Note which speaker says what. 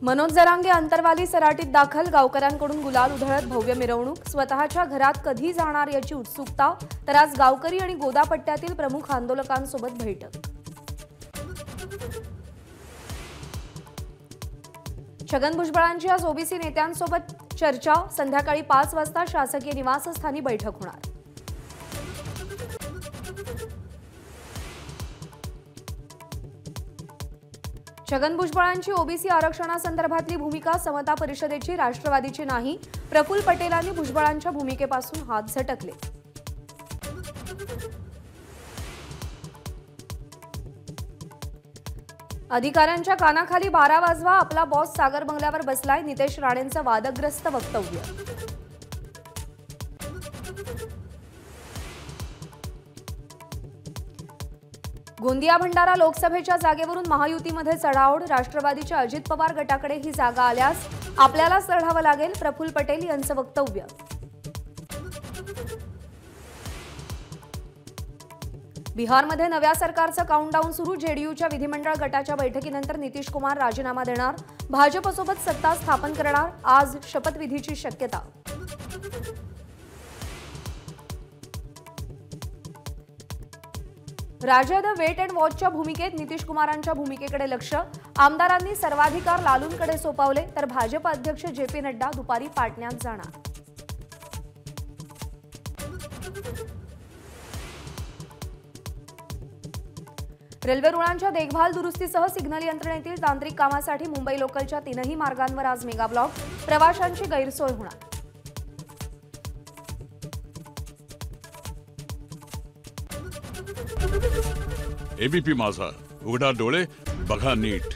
Speaker 1: मनोज जरांगे अंतरवाली सराटीत दाखल, गावकऱ्यांकडून गुलाल उधळत भव्य मिरवणूक। स्वतःच्या घरात कधी जाणार याची उत्सुकता, तर आज गावकरी आणि गोदापट्ट्यातील प्रमुख आंदोलकांसोबत बैठक। छगन भुजबळांची आज ओबीसी नेत्यांसोबत चर्चा, संध्याकाळी 5 वाजता शासकीय निवासस्थानी बैठक होणार। छगन भुजबळांची ओबीसी आरक्षणासंदर्भातली भूमिका समता परिषदेची, राष्ट्रवादीची नाही। प्रफुल्ल पटेलांनी भुजबळांच्या भूमिकेपासून हात झटकले। अधिकाऱ्यांच्या कानाखाली 12 वाजवा, आपला बॉस सागर बंगल्यावर बसलाय, नितेश राणेंचं वादग्रस्त वक्तव्य। गोंदिया भंडारा लोकसभेच्या जागेवरून महायुतीमध्ये चढाओढ, राष्ट्रवादीच्या अजित पवार गटाकडे ही जागा आल्यास आपल्यालाच लढावं लागेल, प्रफुल्ल पटेल यांचं वक्तव्य। बिहारमध्ये नव्या सरकारचं काउंटडाऊन सुरू, जेडीयूच्या विधिमंडळ गटाच्या बैठकीनंतर नितीश कुमार राजीनामा देणार, भाजपसोबत सत्ता स्थापन करणार, आज शपथविधीची शक्यता। राजद वेट अँड वॉचच्या भूमिकेत, नितीश कुमारांच्या भूमिकेकडे लक्ष। आमदारांनी सर्वाधिकार लालूंकडे सोपवले, तर भाजप अध्यक्ष जेपी नड्डा दुपारी पाटण्यात जाणार। रेल्वे रुळांच्या देखभाल दुरुस्तीसह सिग्नल यंत्रणेतील तांत्रिक कामासाठी मुंबई लोकलच्या 3ही मार्गांवर आज मेगा ब्लॉक, प्रवाशांची गैरसोय होणार।
Speaker 2: एबीपी माझा, उघडा डोळे बघा नीट।